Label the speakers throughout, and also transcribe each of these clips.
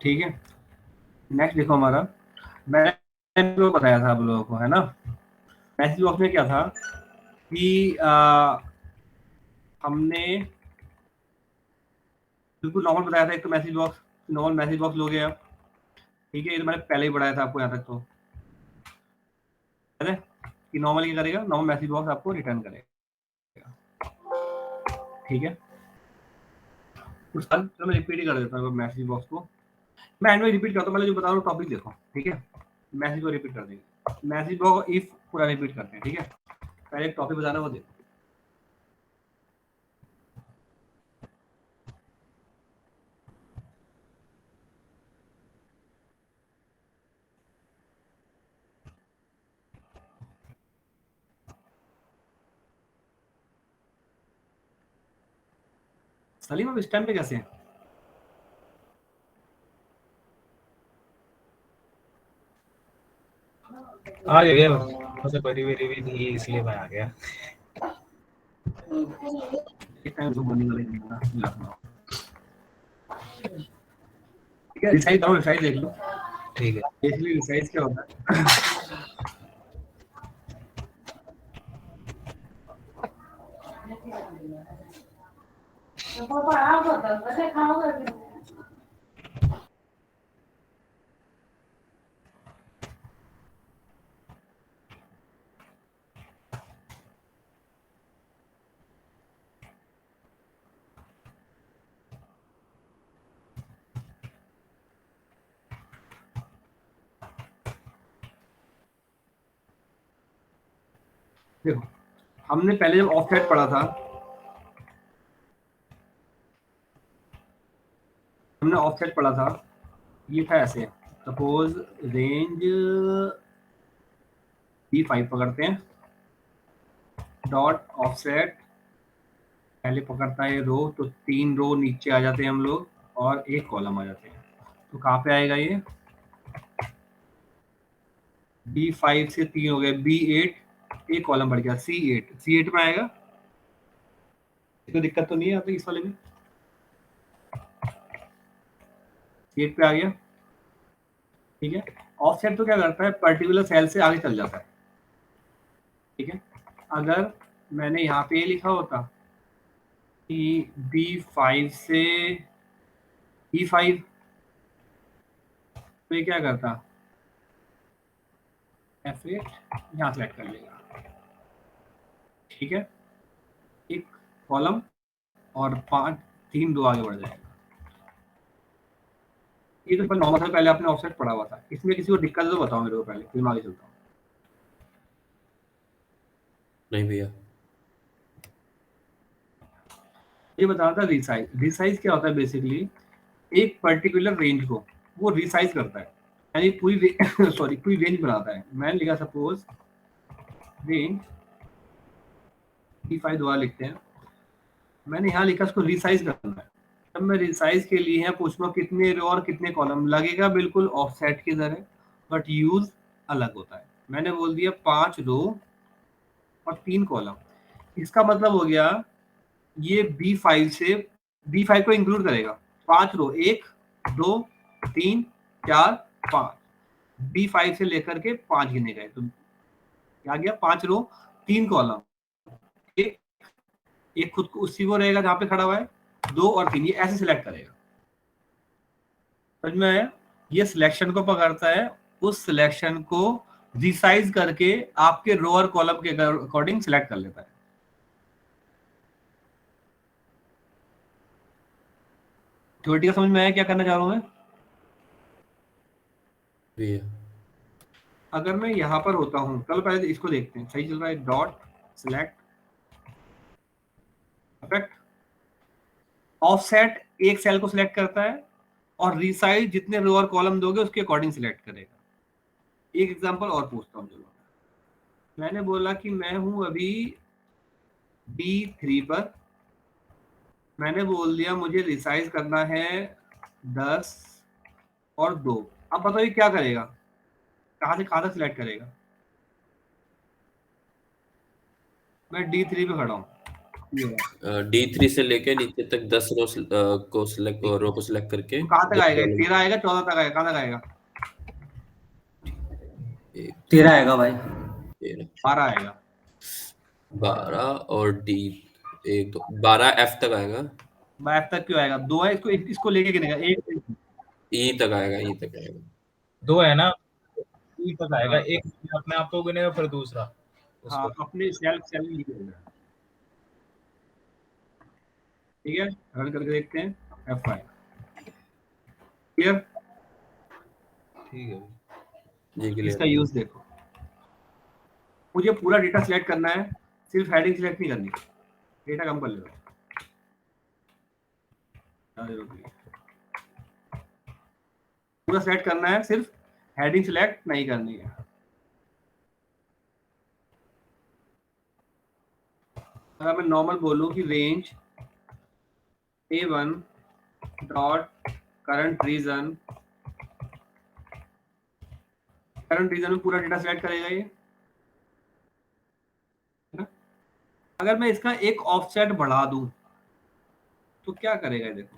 Speaker 1: ठीक है, नेक्स्ट देखो हमारा, मैंने तो बताया था आप लोगों को, है ना। मैसेज बॉक्स में क्या था कि हमने बिल्कुल नॉर्मल बताया था। एक तो message box, normal message box लोगे आप, ठीक है, ये तो मैंने पहले ही बताया था आपको यहाँ तक, तो है ना, कि नॉर्मल क्या करेगा, नॉर्मल मैसेज बॉक्स आपको रिटर्न करेगा, ठीक है। कुछ चलो मैं रिपीट ही कर देता हूँ मैसेज बॉक्स को। मैं एंड में रिपीट करता हूँ, पहले जो बता रहा हूँ टॉपिक देखो, ठीक है। मैसेज को रिपीट कर देंगे, मैसेज बॉक्स इफ पूरा रिपीट करते हैं, ठीक है। पहले एक टॉपिक बताना, वो देखो। सलीम अब इस टाइम पे कैसे हैं?
Speaker 2: आ गया मुझे बड़ी बड़ी भी थी इसलिए मैं आ गया।
Speaker 1: इस टाइम जो बोलने वाले नहीं था, ठीक है। रिसाइज करो, रिसाइज देख लो।
Speaker 2: ठीक है।
Speaker 1: बेसिकली रिसाइज क्या होता है, देखो हमने पहले जब ऑफसेट पढ़ा था, हमने ऑफसेट पढ़ा था, ये था ऐसे, सपोज रेंज B5 पकड़ते हैं, डॉट ऑफसेट पहले पकड़ता है रो, तो 3 रो नीचे आ जाते हैं हम लोग और एक कॉलम आ जाते हैं। तो कहाँ पे आएगा ये, B5 से 3 हो गए, B8, एक कॉलम बढ़ गया C8 में आएगा। कोई दिक्कत तो नहीं है यहाँ पे इस वाले में, C8 पे आ गया, ठीक है। ऑफसेट तो क्या करता है, पर्टिकुलर सेल से आगे चल जाता है, ठीक है। अगर मैंने यहाँ पे ये लिखा होता कि B5 से E5, तो ये क्या करता, F8 यहाँ सेलेक्ट कर लेगा, ठीक है। एक कॉलम और 3 2 आगे बढ़ जाएगा। ये तो नॉर्मल था, पहले आपने ऑफसेट पढ़ा हुआ था। इसमें किसी को दिक्कत है तो बताओ मेरे को, पहले फिर मैं आगे चलता हूँ।
Speaker 3: नहीं भैया।
Speaker 1: ये बता रहा था रिसाइज। रिसाइज क्या होता है, बेसिकली एक पर्टिकुलर रेंज को वो रिसाइज करता है, यानी पूरी सॉरी पूरी रेंज बनाता है। मैंने लिखा सपोज रेंज D5 दोबारा लिखते हैं, मैंने यहाँ लिखा इसको रिसाइज करना है। जब मैं रिसाइज के लिए है पूछूंगा कितने रो और कितने कॉलम लगेगा, बिल्कुल ऑफसेट की तरह, बट यूज अलग होता है। मैंने बोल दिया 5 रो और 3 कॉलम, इसका मतलब हो गया ये B5 से, B5 को इंक्लूड करेगा, 5 रो, 1 2 3 4 5, B5 से लेकर के 5 गिने गए, तो क्या गया, 5 रो 3 कॉलम, एक एक खुद को उसी को रहेगा जहां पे खड़ा हुआ है, 2 और 3, ये ऐसे सिलेक्ट करेगा। समझ में आया, ये सिलेक्शन को पकड़ता है, उस सिलेक्शन को रिसाइज करके आपके रो और कॉलम के अकॉर्डिंग सिलेक्ट कर लेता है। थ्योरेटिकल का समझ में आया क्या करना चाह रहा हूं मैं?
Speaker 3: भैया
Speaker 1: अगर मैं यहाँ पर होता हूँ, चलो पहले इसको देखते हैं, सही चल रहा है, डॉट सिलेक्ट परफेक्ट। ऑफसेट एक सेल को सिलेक्ट करता है और रिसाइज जितने रो और कॉलम दोगे उसके अकॉर्डिंग सिलेक्ट करेगा। एक एग्जांपल और पूछता हूँ, चलो मैंने बोला कि मैं हूं अभी B3 पर, मैंने बोल दिया मुझे रिसाइज करना है 10 और 2। अब बताइए क्या करेगा, कहाँ से कहाँ तक सिलेक्ट करेगा। मैं D3 पे खड़ा हूँ,
Speaker 3: D3 से लेके नीचे तक 10 रो को सिलेक्ट रो को सिलेक्ट करके
Speaker 1: तो कहाँ तक
Speaker 3: 10
Speaker 1: आएगा?
Speaker 3: कॉलम
Speaker 1: 13 आएगा, 14 तक आएगा, कहाँ तक आएगा?
Speaker 4: 13 आएगा भाई।
Speaker 1: 12 आएगा।
Speaker 3: 12 और D 1 2 12 F तक आएगा।
Speaker 1: F तक क्यों आएगा? 2 है, इसको लेके गिनेगा। एक
Speaker 3: E तक आएगा, E तक आएगा।
Speaker 2: 2 है ना, ई तक आएगा।
Speaker 1: हाँ।
Speaker 2: एक अपने आप को गिनेगा, फिर दूसरा
Speaker 1: हाँ,
Speaker 2: उसको।
Speaker 1: अपने सेल लिखेगा। ठीक है, रन करके देखते हैं। F5 clear.
Speaker 2: ठीक है
Speaker 3: जी
Speaker 1: इसका
Speaker 3: क्लियर।
Speaker 1: यूज देखो, मुझे पूरा डेटा सिलेक्ट करना है, सिर्फ हेडिंग सिलेक्ट नहीं करनी। डेटा कम कर लो। पूरा सिलेक्ट करना है, सिर्फ हेडिंग सिलेक्ट नहीं करनी है। अगर मैं नॉर्मल बोलूं कि range A1 dot current reason में पूरा डेटा सिलेक्ट करेगा ये। अगर मैं इसका एक ऑफसेट बढ़ा दूं तो क्या करेगा ये? देखो,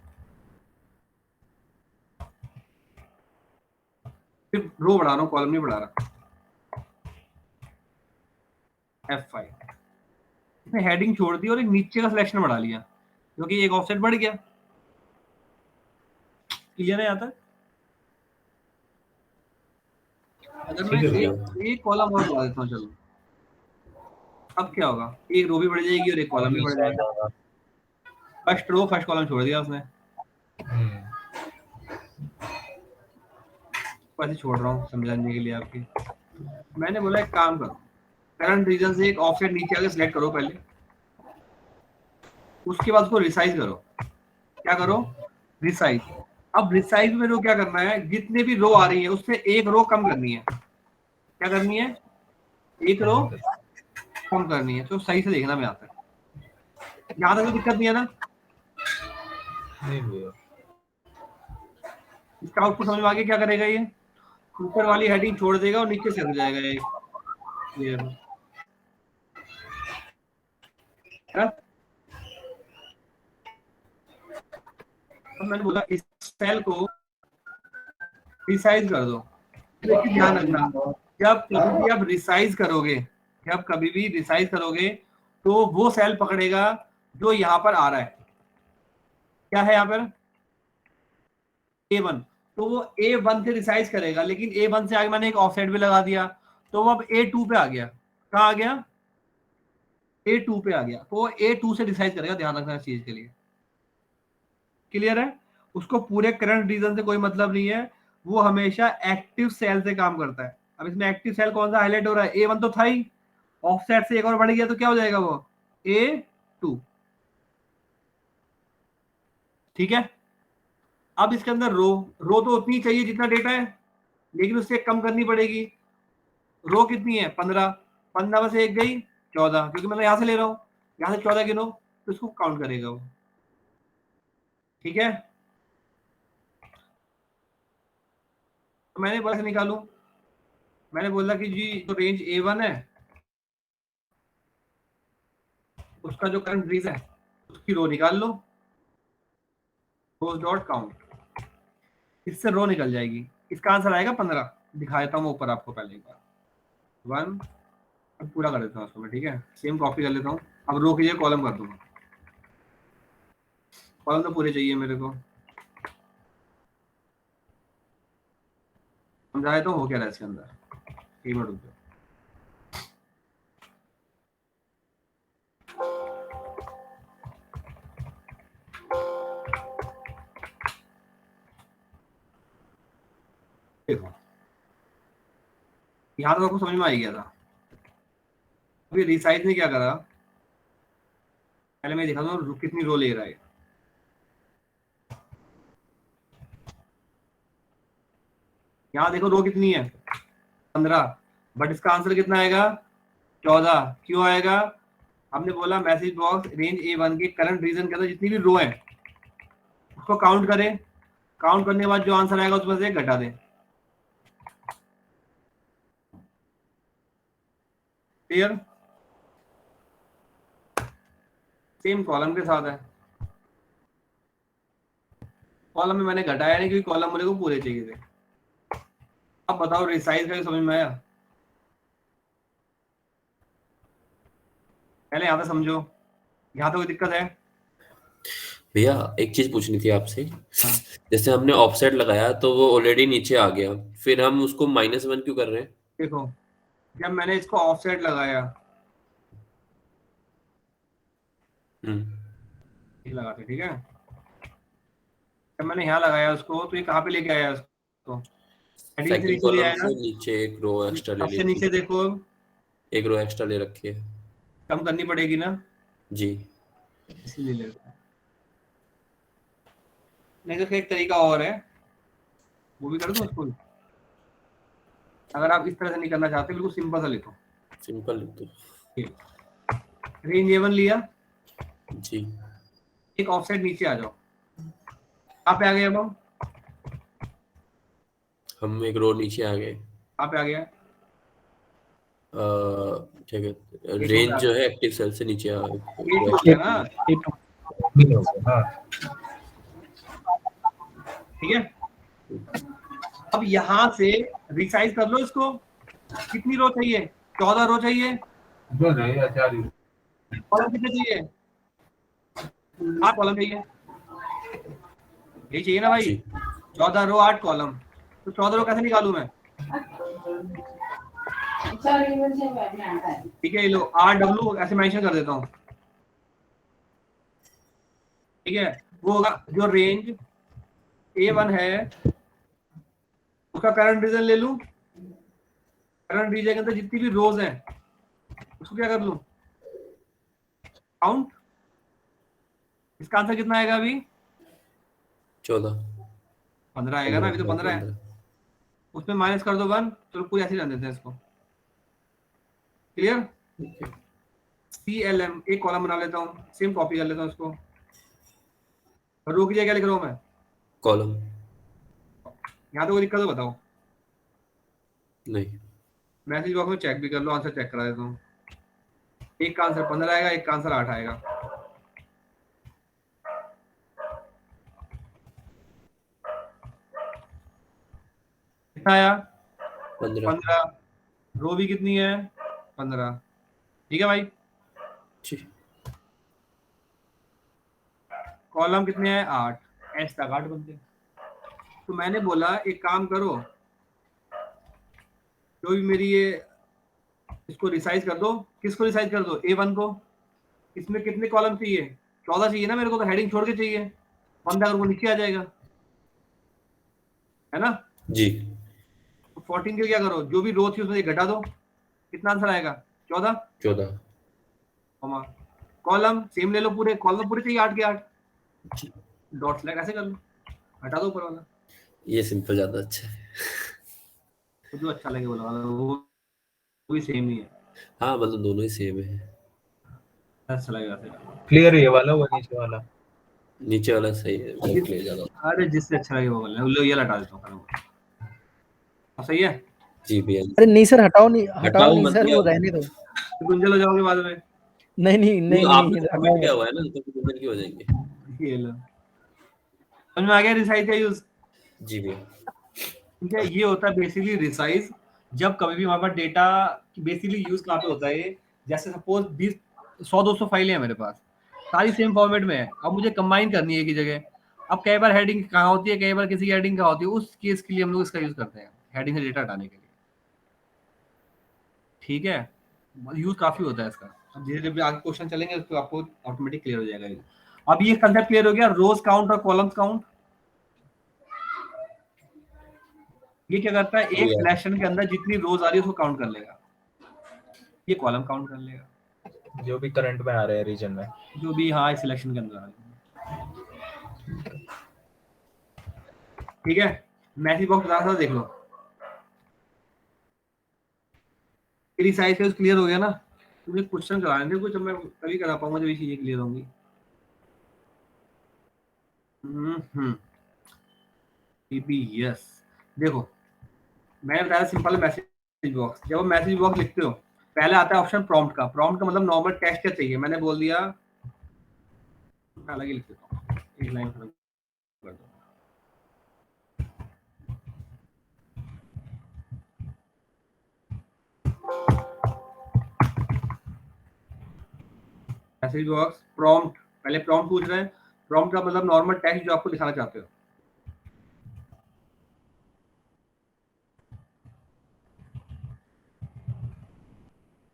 Speaker 1: सिर्फ रो बढ़ा रहा हूं, कॉलम नहीं बढ़ा रहा। F5 इसने हेडिंग छोड़ दी और एक नीचे का सिलेक्शन बढ़ा लिया, क्योंकि एक ऑफसेट बढ़ गया। क्लियर है यहाँ तक? अगर मैं
Speaker 3: ठीक है
Speaker 1: एक कॉलम और बढ़ा देता हूँ, चलो अब क्या होगा? एक रो भी बढ़ जाएगी और एक कॉलम भी बढ़ जाएगा। फर्स्ट रो फर्स्ट कॉलम छोड़ दिया उसने, वैसे छोड़ रहा हूँ समझाने के लिए आपकी। मैंने बोला एक काम करो, करंट रीजन से एक ऑफसेट नीचे आके सिलेक्ट करो पहले, उसके बाद उसको रिसाइज करो। क्या करो? रिसाइज। अब रिसाइज में रो क्या करना है? जितने भी रो आ रही है उससे एक रो कम करनी है। क्या करनी है? एक रो कम करनी है। तो सही से देखना, मैं आता है यहाँ तक तो दिक्कत नहीं है ना?
Speaker 2: नहीं भैया।
Speaker 1: इसका आउटपुट समझ में आ गया क्या करेगा ये? ऊपर वाली हेडिंग छोड़ देगा और नीचे से हट जाएगा ये है? अब मैंने बोला इस सेल को रिसाइज कर दो। लेकिन ध्यान रखना, जब कभी भी आप रिसाइज करोगे तो वो सेल पकड़ेगा जो यहाँ पर आ रहा है। क्या है यहाँ पर? A1। तो वो A1 से रिसाइज करेगा, लेकिन A1 से आगे मैंने एक ऑफसेट भी लगा दिया, तो वो अब A2 पे आ गया। कहाँ आ गया? A2 पे आ गया। तो वो A2 से रिसाइज करेगा, ध्यान रखना इस चीज के लिए। क्लियर है? उसको पूरे करंट रीजन से कोई मतलब नहीं है, वो हमेशा एक्टिव सेल से काम करता है। अब इसमें एक्टिव सेल कौन सा हाईलाइट हो रहा है? A1 तो था ही, ऑफसेट से एक और बढ़ गया तो क्या हो जाएगा? वो A2। ठीक है। अब इसके अंदर रो तो उतनी चाहिए जितना डेटा है, लेकिन उससे कम करनी पड़ेगी। रो कितनी है? 15। 15 में से एक गई 14, क्योंकि मैं यहां से ले रहा हूँ। यहां से 14 गिनो तो इसको काउंट करेगा वो। ठीक है, तो मैंने बोला निकालू, मैंने बोला कि जी जो रेंज A1 है उसका जो करंट रीजन है उसकी रो निकाल लो, रोज डॉट काउंट। इससे रो निकल जाएगी, इसका आंसर आएगा 15। दिखा देता हूँ ऊपर आपको पहले एक बार 1। अब पूरा कर देता हूँ उसको मैं। ठीक है, सेम कॉपी कर लेता हूँ। अब रो की जगह कॉलम कर दूंगा। कॉलम तो पूरे चाहिए मेरे को। समझाया तो हो क्या रहा है इसके अंदर? एक मिनट रुक जाओ। देखो यहाँ तो आपको समझ में आ ही गया था। अभी रिसाइज ने क्या करा, पहले मैं दिखा दूँ कितनी रो ले रहा है। यहाँ देखो रो कितनी है? 15, बट इसका आंसर कितना आएगा? 14। क्यों आएगा? हमने बोला मैसेज बॉक्स रेंज A1 के करंट रीजन के अंदर जितनी भी रो है उसको काउंट करें। काउंट करने के बाद जो आंसर आएगा उसमें से घटा दें। क्लियर? सेम कॉलम के साथ है। कॉलम में मैंने घटाया नहीं क्योंकि कॉलम मेरे को पूरे चाहिए थे। अब बताओ रिसाइज का समझ में आया? पहले यहाँ पे समझो, यहाँ तो कोई दिक्कत है?
Speaker 3: भैया एक चीज पूछनी थी आपसे।
Speaker 1: हाँ।
Speaker 3: जैसे हमने ऑफसेट लगाया तो वो ऑलरेडी नीचे आ गया, फिर हम उसको -1 क्यों कर रहे हैं?
Speaker 1: देखो, जब मैंने इसको ऑफसेट लगाया, लगाते ठीक है, जब मैंने यहाँ लगाया उसको तो ये कहाँ पे लेके आया उसको? हेडिंग से
Speaker 3: सेकंड
Speaker 1: नीचे ले
Speaker 3: कॉलम
Speaker 1: आया ना।
Speaker 3: से नीचे एक रो एक्स्ट्रा ले ली
Speaker 1: सबसे नीचे
Speaker 3: थी,
Speaker 1: देखो,
Speaker 3: एक रो एक्स्ट्रा ले रखी है।
Speaker 1: कम करनी पड़ेगी ना,
Speaker 3: जी।
Speaker 1: इसीलिए लेता है। नहीं तो फिर एक तरीका और है, वो भी कर दो उसको। अगर आप इस तरह से नहीं करना चाहते, बिल्कुल सिंपल सा लिखो।
Speaker 3: सिंपल लिख दो।
Speaker 1: रेंज A1 लिया,
Speaker 3: जी।
Speaker 1: एक ऑफसेट नीचे आ जाओ। कहाँ पे आ गए अब
Speaker 3: हम एक रो नीचे आ गए।
Speaker 1: कहाँ पे आ गया?
Speaker 3: क्या कहते हैं, रेंज जो है एक्टिव सेल से नीचे आ
Speaker 1: A2 हो गया ना,
Speaker 2: हाँ
Speaker 1: ठीक है। अब यहाँ से रिसाइज कर लो इसको। कितनी रो चाहिए? 14 रो चाहिए। कॉलम कितने चाहिए? 8 कॉलम चाहिए, यही चाहिए ना भाई।
Speaker 3: जी।
Speaker 1: 14 रो 8 कॉलम, तो 14 रो कैसे निकालूं मैं? ठीक है, ये लो RW ऐसे मेंशन कर देता हूँ, ठीक है। वो होगा जो रेंज A1 है उसका करंट रीजन ले लूं। करंट रीजन के अंदर जितनी भी रोज हैं उसको क्या कर लूं? काउंट। इसका आंसर कितना आएगा अभी?
Speaker 3: 14
Speaker 1: 15 आएगा ना, अभी तो 15 है। उसमें माइनस कर दो 1। चलो पूरी ऐसे ही रहने देते हैं इसको। क्लियर? CLM एक कॉलम बना लेता हूँ, सेम कॉपी कर लेता हूँ इसको। रो की जगह क्या लिख रहा हूँ मैं?
Speaker 3: कॉलम।
Speaker 1: यहाँ तो कोई दिक्कत हो बताओ?
Speaker 3: नहीं।
Speaker 1: मैसेज बॉक्स में चेक भी कर लो, आंसर चेक करा देता हूँ। एक का आंसर 15 आएगा, एक का आंसर 8 आएगा। कितना आया? 15। रो भी कितनी है? 15। ठीक है भाई। कॉलम कितने हैं? 8। एस तक 8 बनते। तो मैंने बोला एक काम करो, जो भी मेरी ये इसको रिसाइज कर दो। किसको रिसाइज कर दो? A1 को। इसमें कितने कॉलम चाहिए? 14 चाहिए ना मेरे को, तो हेडिंग छोड़ के चाहिए। 15 अगर वो नीचे आ जाएगा, है ना
Speaker 3: जी।
Speaker 1: तो 14 के क्या करो, जो भी रो थी उसमें घटा दो। कितना आंसर आएगा? 14। कॉलम सेम ले लो, पूरे कॉलम पूरे चाहिए 8 के 8। डॉट स्लैश ऐसे कर लो, हटा दो ऊपर वाला।
Speaker 3: ये सिंपल ज्यादा अच्छा है।
Speaker 1: तो जो अच्छा लगे बोला, वो भी सेम ही है।
Speaker 3: हाँ मतलब दोनों ही सेम है।
Speaker 1: अच्छा लगेगा।
Speaker 2: क्लियर है ये वाला, वो नीचे वाला।
Speaker 3: नीचे वाला सही है, बहुत क्लियर ज्यादा।
Speaker 1: अरे जिससे अच्छा लगे वो बोल लो, ये हटा देता हूँ। सही है।
Speaker 3: जी भैया।
Speaker 5: अरे नहीं सर, हटाओ नहीं
Speaker 3: मत
Speaker 5: सर,
Speaker 3: क्या
Speaker 5: वो
Speaker 3: हुआ?
Speaker 5: रहने दो।
Speaker 1: तो गुंजल हो जाओगे बाद में।
Speaker 5: नहीं
Speaker 3: आपने
Speaker 5: हटाओ
Speaker 3: कमेंट किया हुआ है ना, तो किधर की हो जाएंगे।
Speaker 1: ये लो, समझ में आ गया रिसाइज का यूज?
Speaker 3: जी भैया।
Speaker 1: ठीक है, ये होता है बेसिकली रिसाइज। जब कभी भी हमारे पास डेटा बेसिकली यूज कहाँ पे होता है, जैसे सपोज 100-200 फाइलें हैं मेरे पास, सारी सेम फॉर्मेट में है। अब मुझे कंबाइन करनी है एक ही जगह। अब कई बार हेडिंग कहाँ होती है, कई बार किसी की हेडिंग कहाँ होती है, उस केस के लिए हम लोग इसका यूज करते हैं, हेडिंग से डेटा हटाने के लिए। ठीक है, यूज काफी होता है इसका। अब धीरे धीरे आगे क्वेश्चन चलेंगे तो आपको ऑटोमेटिक क्लियर हो जाएगा ये। अब ये कंसेप्ट क्लियर हो गया, रोज काउंट और कॉलम्स काउंट। ये क्या करता है, एक सिलेक्शन के अंदर जितनी रोज आ रही है उसको काउंट कर लेगा, ये कॉलम काउंट कर लेगा,
Speaker 2: जो भी करंट में आ रहे हैं रीजन में,
Speaker 1: जो भी हाँ सिलेक्शन के अंदर आ रही है। ठीक है, मैसेज बॉक्स बता था, देख लो। साइज का क्लियर हो गया ना? तुम्हें क्वेश्चन कराने थे कुछ, मैं तभी करा पाऊंगा जब ये चीजें क्लियर होंगी। यस, देखो मैंने बताया सिंपल मैसेज बॉक्स। जब आप मैसेज बॉक्स लिखते हो पहले आता है ऑप्शन प्रॉम्प्ट का। प्रॉम्प्ट का मतलब नॉर्मल टेक्स्ट क्या चाहिए, मैंने बोल दिया अलग ही लिख देता हूँ, एक लाइन खत्म कर दो। मैसेज बॉक्स प्रॉम्प्ट, पहले प्रॉम्प्ट पूछ रहे हैं। प्रॉम्प्ट का मतलब नॉर्मल टेक्स्ट जो आपको दिखाना चाहते हो।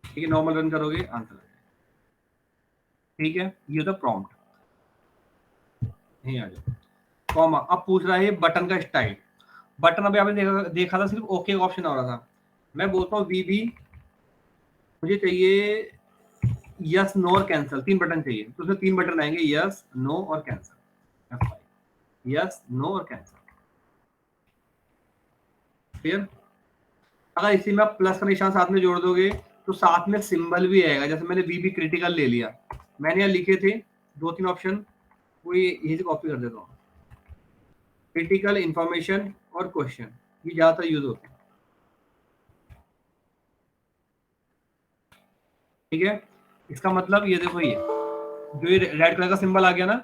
Speaker 1: ठीक है, नॉर्मल रन करोगे आंसर। ठीक है, ये होता प्रॉम्प्ट। नहीं आ जाओ कॉमा। अब पूछ रहा है बटन का स्टाइल। बटन अभी आपने देखा था सिर्फ ओके का ऑप्शन आ रहा था। मैं बोलता हूँ वीबी मुझे चाहिए यस नो और कैंसिल, 3 बटन चाहिए, तो उसमें 3 बटन आएंगे, यस नो और कैंसिल। यस नो और कैंसिल। क्लियर? अगर इसी में आप प्लस का निशान साथ में जोड़ दोगे तो साथ में सिंबल भी आएगा। जैसे मैंने वीबी क्रिटिकल ले लिया, मैंने यहाँ लिखे थे 2-3 ऑप्शन, वो यही से कॉपी कर देता हूँ। क्रिटिकल, इंफॉर्मेशन और क्वेश्चन, ये ज्यादातर यूज होते हैं। ठीक है, इसका मतलब ये देखो, ये जो ये रेड कलर का सिंबल आ गया ना,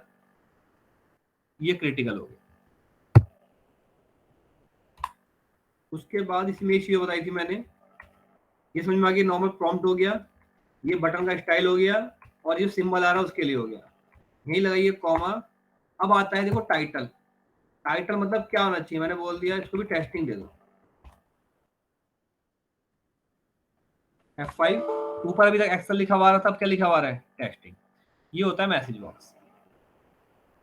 Speaker 1: ये क्रिटिकल हो गया। उसके बाद इसमें एक चीज बताई थी मैंने, ये समझ में आ गया, नॉर्मल प्रॉम्प्ट हो गया, ये बटन का स्टाइल हो गया, और ये सिंबल आ रहा है उसके लिए हो गया। यही लगाइए कॉमा। अब आता है देखो टाइटल। टाइटल मतलब क्या होना चाहिए, मैंने बोल दिया, इसको भी टेस्टिंग दे दो। F5। ऊपर अभी तक एक्सेल लिखा हुआ रहा था, अब क्या लिखा हुआ है, टेस्टिंग। ये होता है मैसेज बॉक्स।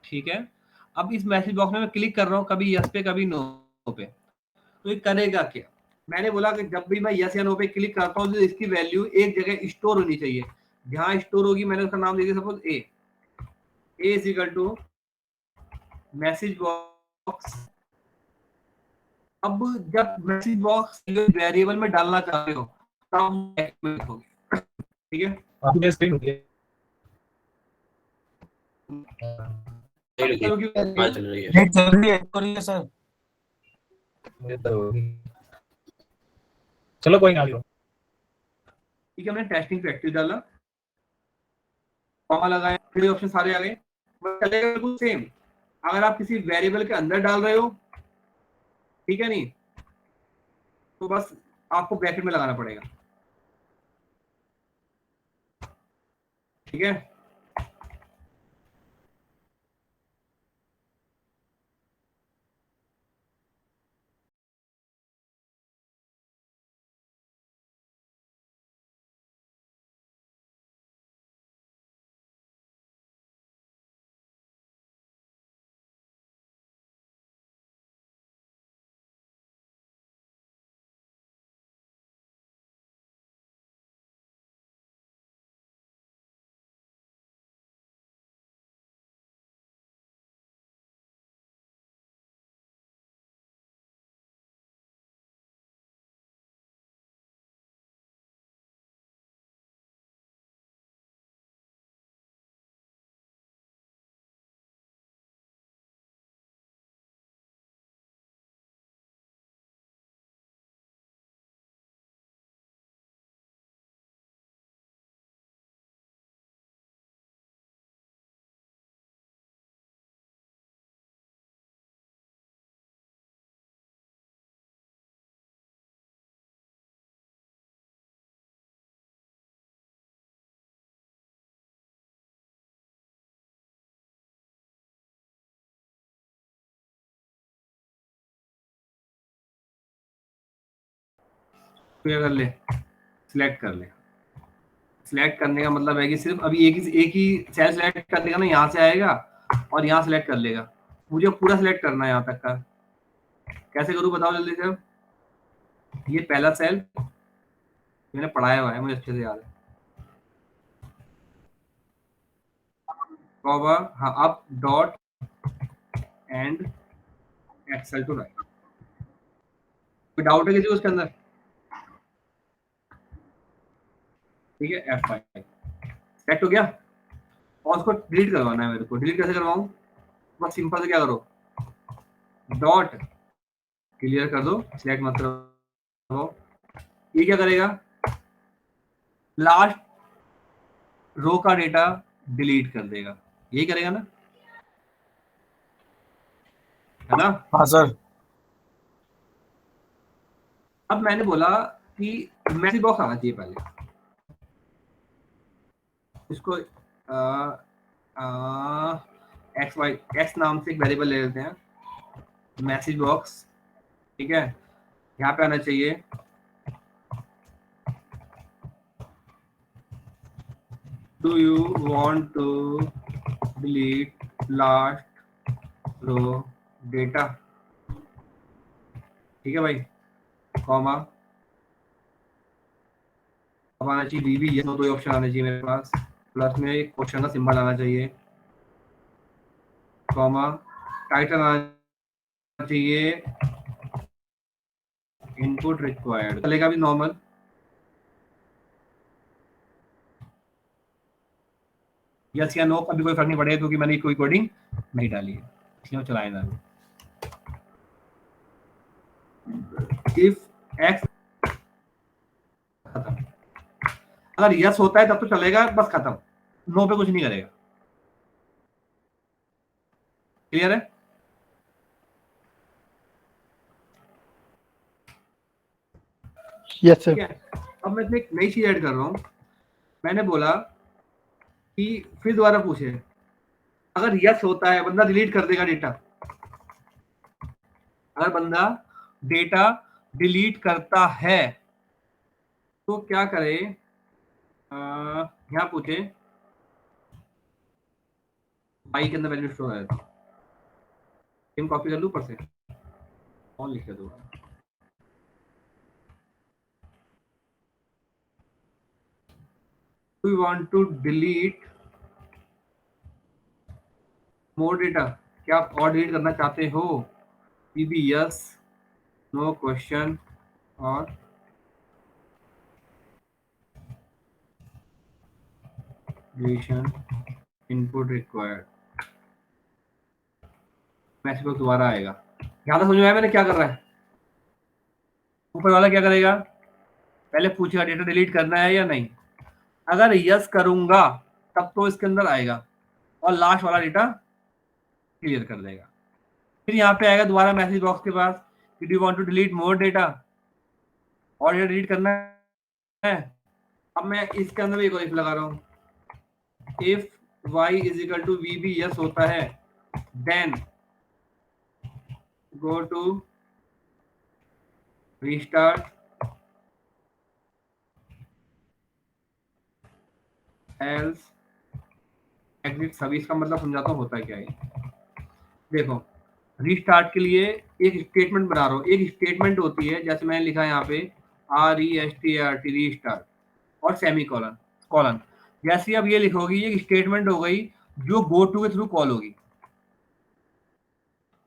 Speaker 1: ठीक है, अब इस मैसेज बॉक्स में मैं क्लिक कर रहा हूँ, कभी यस पे कभी नो पे, तो ये करेगा क्या। मैंने बोला कि जब भी मैं यस या नो पे क्लिक करता हूँ तो इसकी वैल्यू एक जगह स्टोर होनी चाहिए। जहां स्टोर होगी मैंने उसका नाम दे दिया suppose A is equal to message box. अब जब मैसेज बॉक्स वेरिएबल में डालना चाहते हो तब लिखोगे। ठीक है,
Speaker 2: आपकी स्क्रीन होगी
Speaker 3: चल रही है।
Speaker 4: नेट जल्दी ऐड करिए सर।
Speaker 2: मुझे तो चलो कोई ना आ जाओ।
Speaker 1: ठीक है, मैंने टेस्टिंग पे एक्टिव डाला, कॉमा लगाया, फिर ऑप्शन सारे आ गए, बस चलेगा बिल्कुल सेम। अगर आप किसी वेरिएबल के अंदर डाल रहे हो, ठीक है नहीं, तो बस आपको ब्रैकेट में लगाना पड़ेगा। ठीक है, क्लियर कर ले, सिलेक्ट कर ले। सिलेक्ट करने का मतलब है कि सिर्फ अभी एक ही सेल सिलेक्ट कर लेगा ना, यहाँ से आएगा और यहाँ सिलेक्ट कर लेगा। मुझे पूरा सिलेक्ट करना है यहाँ तक का। कैसे करूँ बताओ जल्दी से। ये पहला सेल मैंने पढ़ाया हुआ है, मुझे अच्छे से याद है। कॉमा, हाँ, up dot end excel to right. कोई डाउट है किसी को उसके अंदर? ठीक है, F5 सेलेक्ट हो गया, और उसको डिलीट करवाना है मेरे को। डिलीट कैसे करवाऊं? बस सिंपल से क्या करो, डॉट क्लियर कर दो, सिलेक्ट मत करो। ये क्या करेगा, लास्ट रो का डेटा डिलीट कर देगा। यही करेगा ना। है ना।
Speaker 2: हाँ सर।
Speaker 1: अब मैंने बोला कि मैसेज बॉक्स आना चाहिए पहले, इसको एक्स वाई एक्स नाम से एक वेरिएबल ले लेते हैं, मैसेज बॉक्स, ठीक है। यहाँ पे आना चाहिए do you want to delete last row data, ठीक है भाई, कॉमा, अब आना चाहिए बीबी, ये दो ऑप्शन आना चाहिए मेरे पास, प्लस में एक क्वेश्चन का सिंबल आना चाहिए, कॉमा, टाइटल आना चाहिए इनपुट रिक्वायर्ड, चलेगा भी नॉर्मल, यस या नो, अभी कोई फर्क नहीं पड़ेगा क्योंकि मैंने कोई कोडिंग नहीं डाली है, इसलिए चलाए ना। इफ एक्स खत्म, अगर यस होता है तब तो चलेगा, बस खत्म, नो पे कुछ नहीं करेगा। क्लियर है?
Speaker 5: यस
Speaker 1: ठीक
Speaker 5: सर।
Speaker 1: है। अब मैं इसमें एक नई चीज ऐड कर रहा हूं, मैंने बोला कि फिर दोबारा पूछे, अगर यस होता है बंदा डिलीट कर देगा डेटा, अगर बंदा डेटा डिलीट करता है तो क्या करे, यहाँ पूछे y के अंदर वैल्यू स्टोर है, सेम कॉपी कर लूं ऊपर से, कौन लिख के दूंगा, we want to delete more data, क्या आप और डिलीट करना चाहते हो, बी यस, नो क्वेश्चन, और deletion input required, message box दोबारा आएगा। यहाँ तक समझ में आया मैंने क्या कर रहा है? ऊपर वाला क्या करेगा, पहले पूछेगा डेटा डिलीट करना है या नहीं, अगर यस करूंगा तब तो इसके अंदर आएगा और लास्ट वाला डेटा क्लियर कर देगा। फिर यहाँ पे आएगा दोबारा मैसेज बॉक्स के पास, do you want to delete more data, और डेटा डिलीट करना है। अब मैं इसके अंदर भी एक और इफ लगा रहा हूँ, if y is equal to V B yes होता है, then go to restart else exit सभी। इसका मतलब समझाता हूँ होता है क्या है। देखो, रीस्टार्ट के लिए एक स्टेटमेंट बना रहा हूँ, एक स्टेटमेंट होती है जैसे मैंने लिखा है यहाँ पे RESTART रीस्टार्ट और सेमी कॉलन कॉलन, जैसे अब ये लिखोगी ये स्टेटमेंट हो गई जो गो टू के थ्रू कॉल होगी।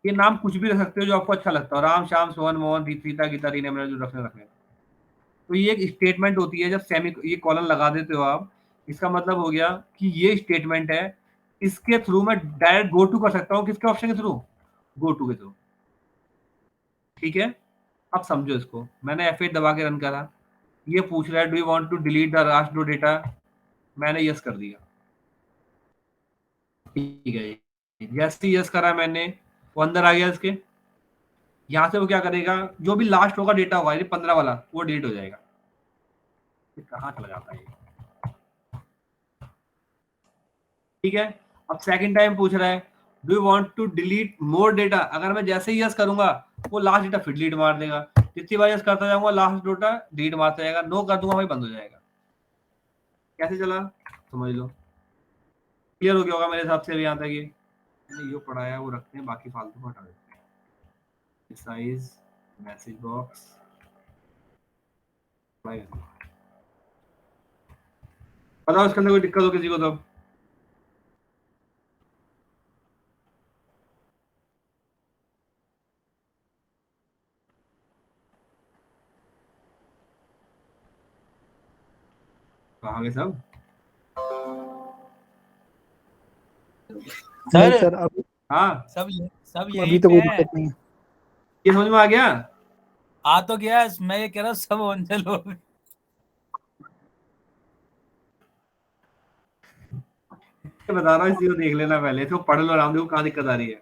Speaker 1: ये नाम कुछ भी रख सकते हो जो आपको अच्छा लगता हो, राम श्याम सोहन मोहन सीता गीता रीना मेरा जो रखने। तो ये एक स्टेटमेंट होती है, जब सेमी ये कॉलन लगा देते हो आप, इसका मतलब हो गया कि ये स्टेटमेंट है, इसके थ्रू मैं डायरेक्ट गो टू कर सकता हूँ, किसके ऑप्शन के थ्रू, गो टू के थ्रू। ठीक है, अब समझो इसको, मैंने F8 दबा के रन करा, ये पूछ रहा है do you want to delete the last row data, मैंने यस कर दिया, ठीक है, जैसे यस करा मैंने, वो अंदर आ गया इसके, यहाँ से वो क्या करेगा, जो भी लास्ट होगा डेटा होगा 15 वाला वो डिलीट हो जाएगा। कहाँ चला जाता है ये, ठीक है। अब सेकंड टाइम पूछ रहा है do you want to delete more data, अगर मैं जैसे ही यस करूंगा वो लास्ट डेटा फिर डिलीट मार देगा, जितनी बार यस करता जाऊंगा लास्ट डेटा डिलीट मारता जाएगा, नो कर दूंगा वही बंद हो जाएगा। कैसे चला समझ लो, क्लियर हो गया होगा मेरे हिसाब से अभी यहाँ तक। ये मैंने जो पढ़ाया वो रखते हैं, बाकी फालतू को हटा देते हैं। साइज मैसेज बॉक्स बताओ, इसके अंदर कोई दिक्कत हो किसी को तो। कहाँ गए सब?
Speaker 5: नहीं
Speaker 6: सर
Speaker 5: सर अभी
Speaker 1: हाँ
Speaker 6: सब
Speaker 5: अभी
Speaker 6: यहीं
Speaker 5: तो
Speaker 6: पे
Speaker 5: कोई
Speaker 6: है।
Speaker 5: दिक्कत नहीं है।
Speaker 1: ये समझ में आ गया?
Speaker 6: आ तो गया, मैं ये कह रहा हूँ सब ओंझल हो गए।
Speaker 1: बता रहा हूँ, इसी को देख लेना पहले, इसको पढ़ लो, रामदेव कहाँ दिक्कत आ रही है।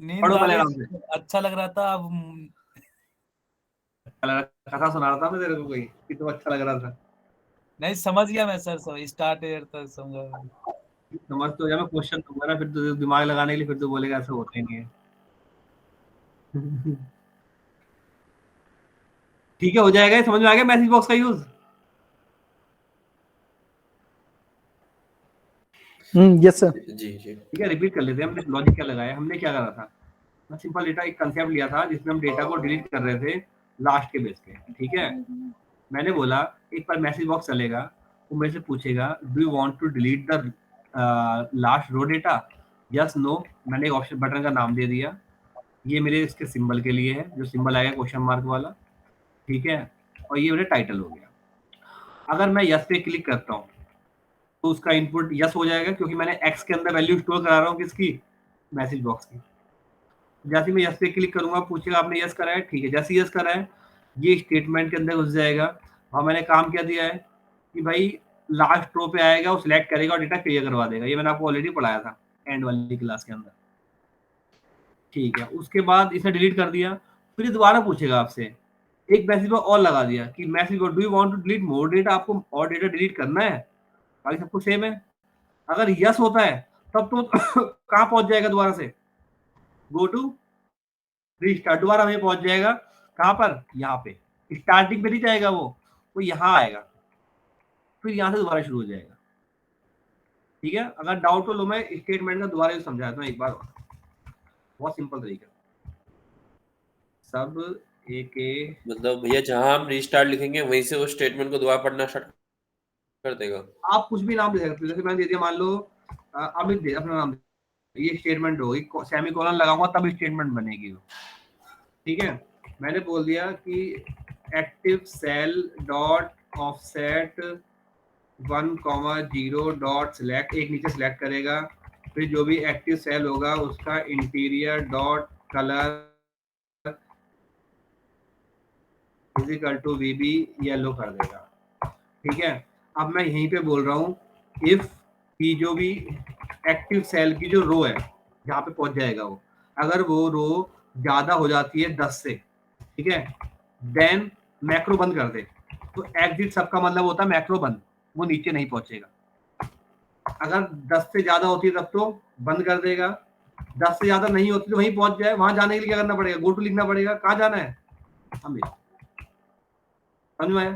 Speaker 6: नींद
Speaker 1: पढ़ो
Speaker 6: आ
Speaker 1: पहले
Speaker 6: गई,
Speaker 1: आराम से।
Speaker 6: अच्छा लग रहा था। अब
Speaker 1: कथा सुना रहा था मैं तेरे को कोई कि तो अच्छा लग रहा था।
Speaker 6: नहीं समझ गया मैं सर, सब स्टार्ट एयर तक समझा।
Speaker 1: समझ तो जब मैं क्वेश्चन दूंगा ना फिर तो दिमाग लगाने के लिए फिर तो बोलेगा ऐसा होता ही नहीं है। ठीक है, हो जाएगा, समझ में आ गया मैसेज बॉक्स का यूज।
Speaker 5: Yes sir.
Speaker 3: जी जी
Speaker 1: ठीक है, रिपीट कर लेते हैं। हमने लॉजिक क्या लगाया, हमने क्या करा था। मैं सिंपल डेटा एक कंसेप्ट लिया था जिसमें हम डेटा को डिलीट कर रहे थे लास्ट के बेस पे। ठीक है, मैंने बोला एक बार मैसेज बॉक्स चलेगा, वो मेरे से पूछेगा do you want to delete the last row data, yes no. मैंने एक ऑप्शन बटन का नाम दे दिया, ये मेरे इसके सिंबल के लिए है, जो सिंबल आएगा क्वेश्चन मार्क वाला। ठीक है, और ये मेरे टाइटल हो गया। अगर मैं यस पे क्लिक करता हूँ तो उसका इनपुट यस हो जाएगा, क्योंकि मैंने एक्स के अंदर वैल्यू स्टोर करा रहा हूँ किसकी, मैसेज बॉक्स की। जैसे मैं यस पे क्लिक करूंगा, पूछेगा आपने यस करा है, ठीक है, जैसे यस करा है ये स्टेटमेंट के अंदर घुस जाएगा। और मैंने काम क्या दिया है कि भाई लास्ट रो पे आएगा, वो सिलेक्ट करेगा और डेटा क्लियर करवा देगा। ये मैंने आपको ऑलरेडी पढ़ाया था एंड वाली क्लास के अंदर। ठीक है, उसके बाद इसे डिलीट कर दिया, फिर दोबारा पूछेगा आपसे, एक मैसेज पर और लगा दिया कि message do you want to delete more data, आपको और डेटा डिलीट करना है, बाकी सब कुछ सेम है। अगर यस होता है तब तो कहाँ पहुंच जाएगा दोबारा से, गो टू रीस्टार्ट, दोबारा वहीं पहुंच जाएगा। कहाँ पर, यहाँ पे स्टार्टिंग पे नहीं जाएगा, वो यहाँ आएगा, फिर यहाँ से दोबारा शुरू हो जाएगा। ठीक है, अगर डाउट हो लो मैं स्टेटमेंट का दोबारा समझाता हूँ एक बार, बहुत सिंपल तरीका। सब एक
Speaker 3: मतलब भैया जहां हम रीस्टार्ट लिखेंगे वहीं से वो स्टेटमेंट को दोबारा पढ़ना स्टार्ट कर देगा।
Speaker 1: आप कुछ भी नाम दे सकते हो, जैसे मैंने दे दिया, मान लो अमित दे अपना नाम, ये स्टेटमेंट होगी, सेमी कोलन लगाऊंगा तब स्टेटमेंट बनेगी वो। ठीक है, मैंने बोल दिया कि active cell dot offset 1,0 dot select, एक नीचे सिलेक्ट करेगा, फिर जो भी एक्टिव सेल होगा उसका interior dot colour is equal to VB yellow कर देगा। ठीक है, अब मैं यहीं पे बोल रहा हूँ इफ की जो भी एक्टिव सेल की जो रो है जहाँ पे पहुंच जाएगा वो, अगर वो रो ज्यादा हो जाती है 10 से, ठीक है, देन मैक्रो बंद कर दे। तो एग्जिट सबका मतलब होता है मैक्रो बंद, वो नीचे नहीं पहुंचेगा। अगर 10 से ज्यादा होती है तब तो बंद कर देगा, 10 से ज्यादा नहीं होती तो वहीं पहुंच जाए। वहां जाने के लिए क्या करना पड़ेगा, गो टू लिखना पड़ेगा। कहाँ जाना है हमें, समझ में आया,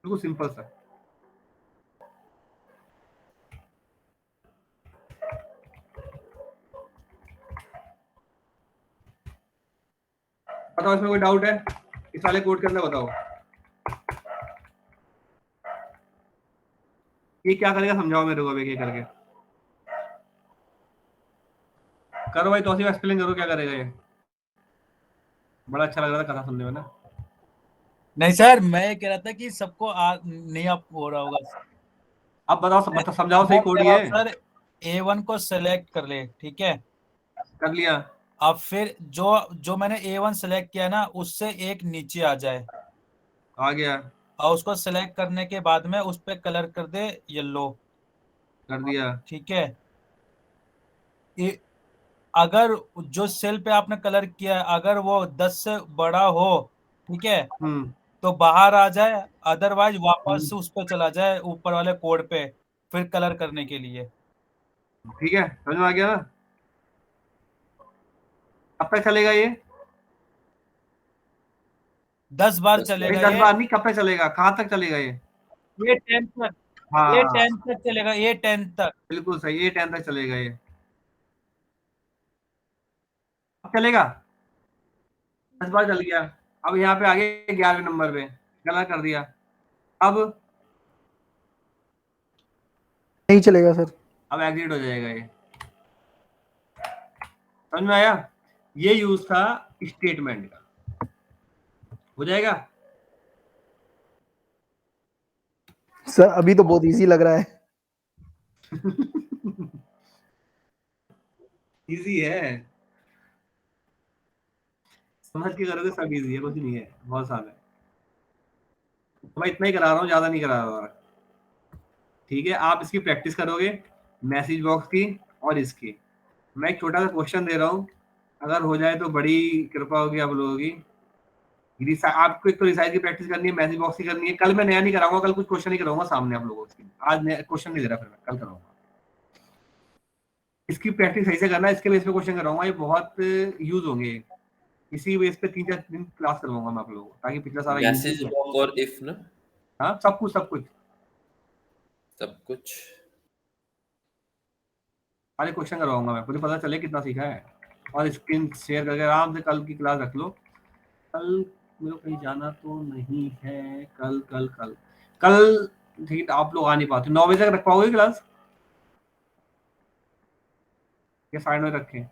Speaker 1: बिल्कुल सिंपल सा। बताओ इसमें कोई डाउट है इस वाले कोड के अंदर, बताओ ये क्या करेगा, समझाओ मेरे को अभी, ये करके करो भाई, तो एक्सप्लेन करो क्या करेगा ये। बड़ा अच्छा लग रहा था कथा सुनने में ना।
Speaker 6: नहीं सर, मैं ये कह रहा था कि सबको नहीं आप हो रहा होगा।
Speaker 1: अब बताओ, सब समझाओ सही कोड
Speaker 6: जब
Speaker 1: ये।
Speaker 6: आप सर A1 को सेलेक्ट कर ले, ठीक है,
Speaker 1: कर लिया,
Speaker 6: अब फिर जो जो मैंने A1 सेलेक्ट किया ना उससे एक नीचे आ जाए,
Speaker 1: आ गया,
Speaker 6: और उसको सेलेक्ट करने के बाद में उस पर कलर कर दे येलो।
Speaker 1: कर दिया।
Speaker 6: ठीक है, अगर जो सेल पे आपने कलर किया है अगर वो 10 से बड़ा हो, ठीक है,
Speaker 1: हम्म
Speaker 6: तो बाहर आ जाए, अदरवाइज वापस
Speaker 1: हम्म,
Speaker 6: से उस पर चला जाए ऊपर वाले कोड पे फिर कलर करने के लिए।
Speaker 1: ठीक है, समझ में आ गया ना। कब तक चलेगा ये,
Speaker 6: 10 बार
Speaker 3: 10 बार।
Speaker 1: नहीं
Speaker 6: चलेगा
Speaker 1: 10
Speaker 6: ये।
Speaker 1: बार नहीं, कब तक चलेगा, कहाँ तक चलेगा ये।
Speaker 6: ये 10 तक, ये
Speaker 1: हाँ
Speaker 6: 10 तक चलेगा, ये 10 तक।
Speaker 1: बिल्कुल सही, ये 10 तक चलेगा ये। अब चलेगा, 10 बार चल गया। अब यहाँ पे आगे 11वें नंबर पे कलर कर दिया। अब
Speaker 5: नहीं चलेगा सर।
Speaker 1: अब एग्जिट हो जाएगा ये, समझ में आया। ये यूज था स्टेटमेंट का, हो जाएगा।
Speaker 5: सर अभी तो बहुत इजी लग रहा है।
Speaker 1: इजी है, समझ के करोगे सब इजी है, कुछ नहीं है, बहुत आसान है। तो मैं इतना ही करा रहा हूँ, ज्यादा नहीं करा रहा। ठीक है, आप इसकी प्रैक्टिस करोगे मैसेज बॉक्स की और इसकी। मैं एक छोटा सा क्वेश्चन दे रहा हूँ, अगर हो जाए तो बड़ी कृपा होगी आप लोगों की। आपको एक तो रिसाइज की प्रैक्टिस करनी है, मैसेज बॉक्स की करनी है। कल मैं नया नहीं कराऊंगा, कल कुछ क्वेश्चन ही कराऊंगा सामने आप लोगों को। आज नया क्वेश्चन नहीं दे रहा, फिर मैं कल कराऊंगा। इसकी प्रैक्टिस सही से करना, इसके बेस पे क्वेश्चन कराऊंगा, ये बहुत यूज होंगे। इसी बेस पे 3-4 दिन क्लास करवाऊंगा मैं आप लोगों को, ताकि पिछला सारा
Speaker 3: मैसेज बॉक्स और इफ ना,
Speaker 1: हाँ सब कुछ
Speaker 3: सब कुछ
Speaker 1: सारे क्वेश्चन करवाऊंगा मैं, मुझे पता चले कितना सीखा है। और स्क्रीन शेयर करके आराम से कल की क्लास रख लो। कल मेरे को कहीं जाना तो नहीं है, कल ठीक है। आप लोग आ नहीं पाते, 9 बजे तक रख पाओगे क्लास या 9:30 रखें?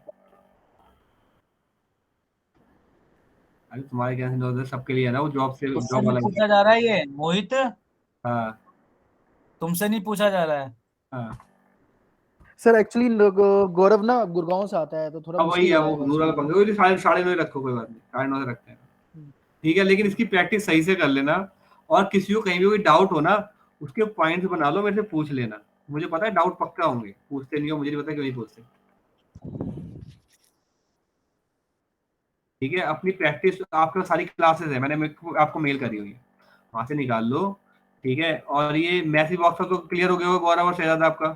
Speaker 1: अरे तुम्हारे क्या 9 बजे सबके लिए है ना, वो जॉब से
Speaker 6: तुमसे
Speaker 1: जॉब
Speaker 6: नहीं
Speaker 1: वाला।
Speaker 6: पूछा जा रहा है ये मोहित,
Speaker 1: हाँ
Speaker 6: तुमसे नहीं पूछा जा रहा है।
Speaker 1: हाँ,
Speaker 5: सर एक्चुअली गौरव ना गुड़गांव से आता है तो थोड़ा
Speaker 1: अब वही
Speaker 5: मुश्किल
Speaker 1: है,
Speaker 5: हो
Speaker 1: वो
Speaker 5: जाएगा
Speaker 1: दूर वाला
Speaker 5: उसके लिए।
Speaker 1: पंगा। वही 9:30 रखो, कोई बात नहीं, 9:30 रखते हैं, ठीक है। लेकिन इसकी प्रैक्टिस सही से कर लेना, और किसी को कहीं भी कोई डाउट हो ना, उसके पॉइंट्स बना लो, मेरे से पूछ लेना। मुझे पता है डाउट पक्का होंगे, पूछते नहीं हो, मुझे नहीं पता क्यों नहीं पूछते। ठीक है, अपनी प्रैक्टिस, आपके सारी क्लासेस है, मैंने आपको मेल करी हुई है, वहां से निकाल लो। ठीक है, और ये मैसेज बॉक्स तो क्लियर हो गया होगा गौरव और शहजाद आपका?